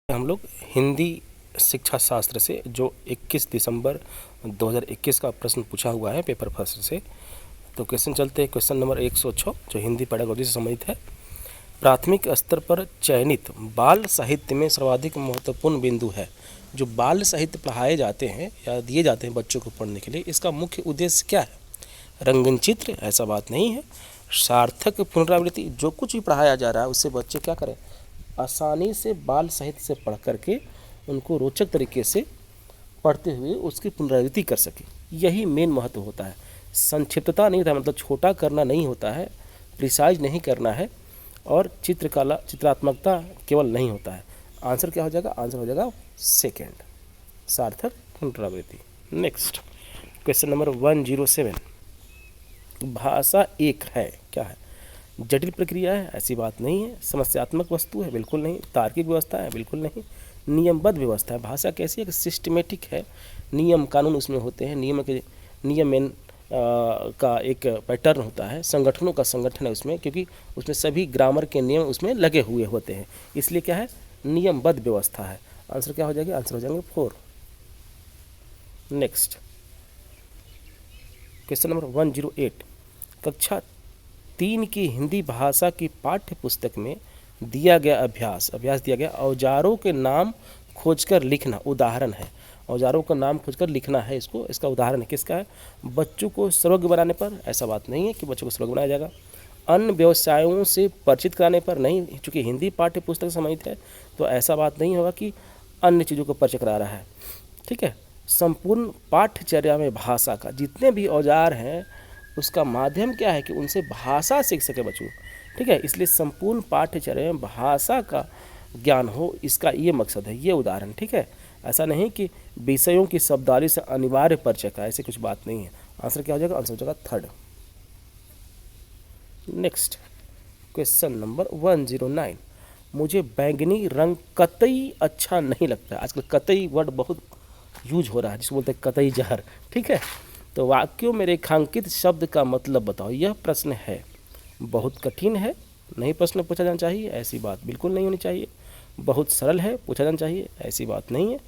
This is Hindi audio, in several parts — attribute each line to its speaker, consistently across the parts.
Speaker 1: हम लोग हिंदी शिक्षा शास्त्र से जो 21 दिसंबर 2021 का प्रश्न पूछा हुआ है पेपर फर्स्ट से। तो क्वेश्चन चलते हैं। क्वेश्चन नंबर 106 जो हिंदी पेडागोजी से संबंधित है। प्राथमिक स्तर पर चयनित बाल साहित्य में सर्वाधिक महत्वपूर्ण बिंदु है। जो बाल साहित्य पढ़ाए जाते हैं या दिए जाते हैं बच्चों को पढ़ने के लिए, इसका मुख्य उद्देश्य क्या है? रंगीन चित्र? ऐसा बात नहीं है। सार्थक पुनरावृत्ति, जो कुछ भी पढ़ाया जा रहा है उससे बच्चे क्या करें, आसानी से बाल साहित्य से पढ़ करके उनको रोचक तरीके से पढ़ते हुए उसकी पुनरावृत्ति कर सके। यही मेन महत्व होता है। संक्षिप्तता नहीं होता, मतलब छोटा करना नहीं होता है, प्रिसाइज नहीं करना है, और चित्रकला चित्रात्मकता केवल नहीं होता है। आंसर क्या हो जाएगा? आंसर हो जाएगा सेकेंड, सार्थक पुनरावृत्ति। Next question number 107। भाषा एक है, क्या है? जटिल प्रक्रिया है? ऐसी बात नहीं है। समस्यात्मक वस्तु है? बिल्कुल नहीं। तार्किक व्यवस्था है? बिल्कुल नहीं। नियमबद्ध व्यवस्था है। भाषा कैसी है कि सिस्टमेटिक है, नियम कानून उसमें होते हैं, नियम का एक पैटर्न होता है, संगठनों का संगठन है उसमें, क्योंकि उसमें सभी ग्रामर के नियम उसमें लगे हुए होते हैं, इसलिए क्या है, नियमबद्ध व्यवस्था है। आंसर क्या हो जाएगा? आंसर हो जाएंगे 4। Next question number 108। कक्षा 3 की हिंदी भाषा की पाठ्य पुस्तक में दिया गया अभ्यास दिया गया, औजारों के नाम खोजकर लिखना। उदाहरण है, औजारों का नाम खोजकर लिखना है। इसका उदाहरण है किसका है? बच्चों को सर्वज्ञ बनाने पर? ऐसा बात नहीं है कि बच्चों को सर्वज्ञ बनाया जाएगा। अन्य व्यवसायों से परिचित कराने पर? नहीं, चूँकि हिंदी पाठ्य पुस्तक संबंधित है तो ऐसा बात नहीं होगा कि अन्य चीज़ों को परिचय करा रहा है। ठीक है। संपूर्ण पाठ्यचर्या में भाषा का जितने भी औजार हैं उसका माध्यम क्या है कि उनसे भाषा सीख सके बच्चों। ठीक है, इसलिए संपूर्ण पाठ्यचर्या में भाषा का ज्ञान हो, इसका ये मकसद है, ये उदाहरण। ठीक है, ऐसा नहीं कि विषयों की शब्दावली से अनिवार्य परिचय का, ऐसी कुछ बात नहीं है। आंसर क्या हो जाएगा? आंसर हो जाएगा 3rd। Next question number 109। मुझे बैंगनी रंग कतई अच्छा नहीं लगता। आजकल कतई वर्ड बहुत यूज हो रहा है, जिसको बोलते हैं कतई जहर। ठीक है, तो वाक्यों में रेखांकित शब्द का मतलब बताओ। यह प्रश्न है, बहुत कठिन है, नहीं प्रश्न पूछा जाना चाहिए, ऐसी बात बिल्कुल नहीं होनी चाहिए। बहुत सरल है, पूछा जाना चाहिए, ऐसी बात नहीं है।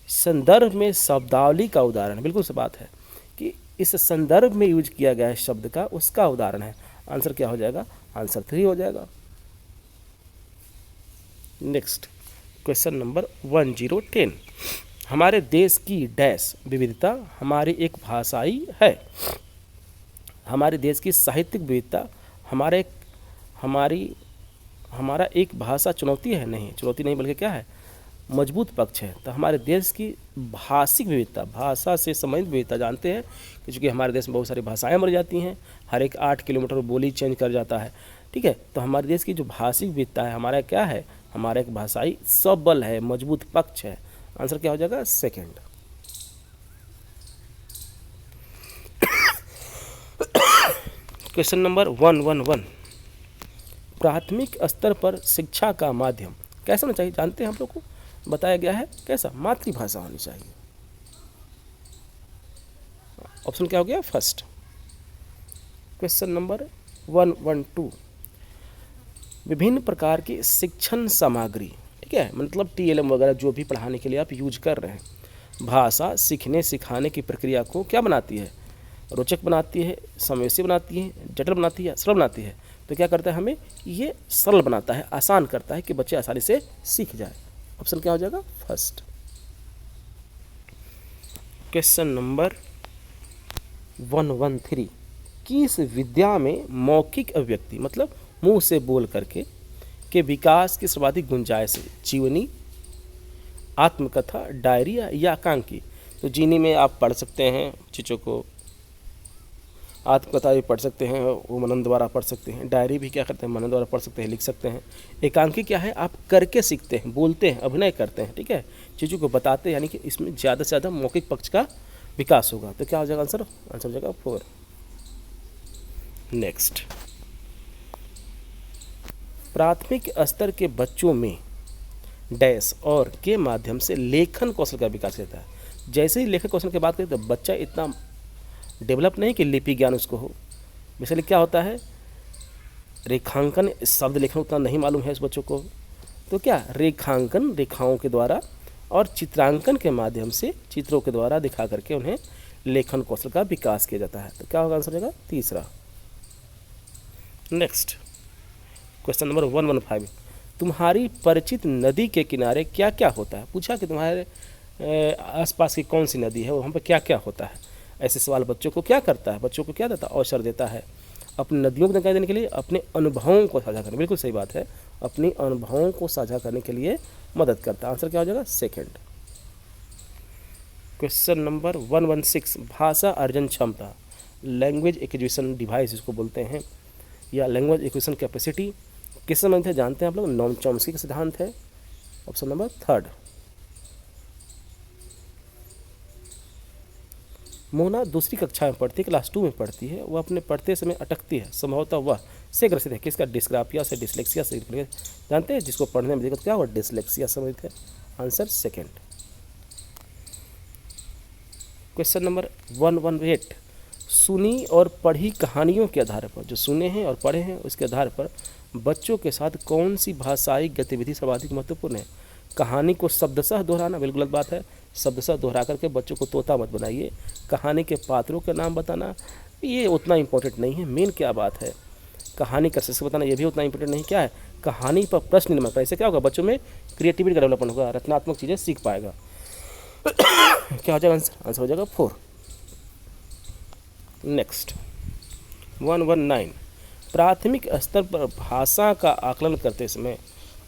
Speaker 1: संदर्भ में शब्दावली का उदाहरण, बिल्कुल सी बात है कि इस संदर्भ में यूज किया गया है शब्द का, उसका उदाहरण है। आंसर क्या हो जाएगा? आंसर 3 हो जाएगा। Next question number 1010। हमारे देश की डैश विविधता हमारी एक भाषाई है। हमारे देश की साहित्यिक विविधता हमारा एक भाषा चुनौती है? नहीं, चुनौती नहीं, बल्कि क्या है, मजबूत पक्ष है। तो हमारे देश की भाषिक विविधता, भाषा से संबंधित विविधता, जानते हैं कि चूँकि हमारे देश में बहुत सारी भाषाएं मर जाती हैं, हर एक 8 किलोमीटर बोली चेंज कर जाता है। ठीक है, तो हमारे देश की जो भाषिक विविधता है, हमारा क्या है, हमारा एक भाषाई सबल है, मजबूत पक्ष है। आंसर क्या हो जाएगा? 2nd। Question number 111। प्राथमिक स्तर पर शिक्षा का माध्यम कैसा होना चाहिए? जानते हैं हम लोग को बताया गया है कैसा, मातृभाषा होनी चाहिए। ऑप्शन क्या हो गया? फर्स्ट। Question number 112। विभिन्न प्रकार की शिक्षण सामग्री, ठीक है, मतलब TLM वगैरह जो भी पढ़ाने के लिए आप यूज कर रहे हैं, भाषा सीखने सिखाने की प्रक्रिया को क्या बनाती है? रोचक बनाती है, समावेशी बनाती है, जटिल बनाती है, सरल बनाती है। तो क्या करता है, हमें ये सरल बनाता है, आसान करता है कि बच्चे आसानी से सीख जाए। ऑप्शन क्या हो जाएगा? फर्स्ट। Question number 113। किस विद्या में मौखिक अभिव्यक्ति, मतलब मुंह से बोल करके, के विकास की सर्वाधिक गुंजाइश है? जीवनी, आत्मकथा, डायरी या एकांकी? तो जीवनी में आप पढ़ सकते हैं चीज़ों को, आत्मकथा भी पढ़ सकते हैं, वो मनन द्वारा पढ़ सकते हैं, डायरी भी क्या करते हैं, मनन द्वारा पढ़ सकते हैं, लिख सकते हैं। एकांकी क्या है, आप करके सीखते हैं, बोलते हैं, अभिनय करते हैं। ठीक है, चीज़ों को बताते हैं, यानी कि इसमें ज़्यादा से ज़्यादा मौखिक पक्ष का विकास होगा। तो क्या हो जाएगा आंसर? आंसर हो जाएगा 4। नेक्स्ट, प्राथमिक स्तर के बच्चों में डैश और के माध्यम से लेखन कौशल का विकास रहता है। जैसे ही लेखन कौशल की बात करें तो बच्चा इतना डेवलप नहीं कि लिपि ज्ञान उसको हो। बेसिकली क्या होता है, रेखांकन, शब्द लेखन उतना नहीं मालूम है उस बच्चों को, तो क्या रेखांकन, रेखाओं के द्वारा और चित्रांकन के माध्यम से, चित्रों के द्वारा दिखा करके उन्हें लेखन कौशल का विकास किया जाता है। तो क्या होगा आंसर होगा तीसरा। नेक्स्ट क्वेश्चन नंबर 115, तुम्हारी परिचित नदी के किनारे क्या क्या होता है। पूछा कि तुम्हारे आसपास की कौन सी नदी है, वहाँ पर क्या क्या होता है। ऐसे सवाल बच्चों को क्या करता है, बच्चों को क्या देता है, अवसर देता है अपनी नदियों को जानकारी देने के लिए, अपने अनुभवों को साझा करने, बिल्कुल सही बात है, अपनी अनुभवों को साझा करने के लिए मदद करता है। आंसर क्या हो जाएगा सेकंड। क्वेश्चन नंबर 116, भाषा अर्जन क्षमता, लैंग्वेज एक्विजिशन डिवाइस जिसको बोलते हैं, या लैंग्वेज एक्विजिशन कैपेसिटी, किस संबंध है जानते हैं आप लोग, नॉम चॉम्स्की का सिद्धांत है। Option number third. मोना दूसरी कक्षा में पढ़ती है, क्लास 2 में पढ़ती है, वह अपने पढ़ते समय अटकती है, संभवतः वह से ग्रसित है, किसका, डिस्ग्राफिया से, डिसलेक्सिया से। जानते हैं जिसको पढ़ने में दिक्कत क्या हुआ, डिसलेक्सिया संबंधित है। Answer second. क्वेश्चन नंबर 118, सुनी और पढ़ी कहानियों के आधार पर, जो सुने हैं और पढ़े हैं उसके आधार पर बच्चों के साथ कौन सी भाषाई गतिविधि सर्वाधिक महत्वपूर्ण है। कहानी को शब्दशः दोहराना, बिल्कुल गलत बात है, शब्दशः दोहरा करके बच्चों को तोता मत बनाइए। कहानी के पात्रों के नाम बताना ये उतना इम्पोर्टेंट नहीं है, मेन क्या बात है कहानी का शीर्षक बताना, ये भी उतना इम्पोर्टेंट नहीं। क्या है, कहानी पर प्रश्न निर्माण करना, इससे क्या होगा, बच्चों में क्रिएटिविटी का डेवलपमेंट होगा, रचनात्मक चीज़ें सीख पाएगा। क्या हो जाएगा आंसर, आंसर हो जाएगा 4। नेक्स्ट 119, प्राथमिक स्तर पर भाषा का आकलन करते समय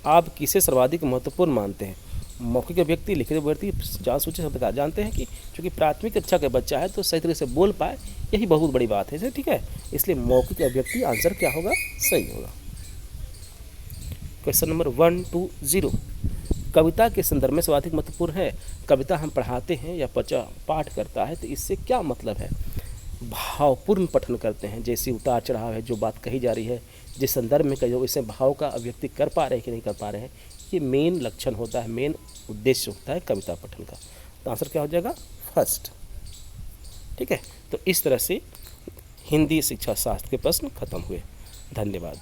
Speaker 1: आप किसे सर्वाधिक महत्वपूर्ण मानते हैं। मौखिक अभिव्यक्ति, लिखित अभिव्यक्ति, जान सूची शब्द का। जानते हैं कि चूँकि प्राथमिक कक्षा का बच्चा है तो सही तरीके से बोल पाए, यही बहुत बड़ी बात है, ठीक है। इसलिए मौखिक अभिव्यक्ति आंसर क्या होगा, सही होगा। क्वेश्चन नंबर 120, कविता के संदर्भ में सर्वाधिक महत्वपूर्ण है। कविता हम पढ़ाते हैं या बच्चा पाठ करता है तो इससे क्या मतलब है, भावपूर्ण पठन करते हैं, जैसे उतार चढ़ाव है, जो बात कही जा रही है, जिस संदर्भ में कही, इससे भाव का अभिव्यक्ति कर पा रहे हैं कि नहीं कर पा रहे हैं, ये मेन लक्षण होता है, मेन उद्देश्य होता है कविता पठन का। तो आंसर क्या हो जाएगा, फर्स्ट, ठीक है। तो इस तरह से हिंदी शिक्षा शास्त्र के प्रश्न खत्म हुए। धन्यवाद।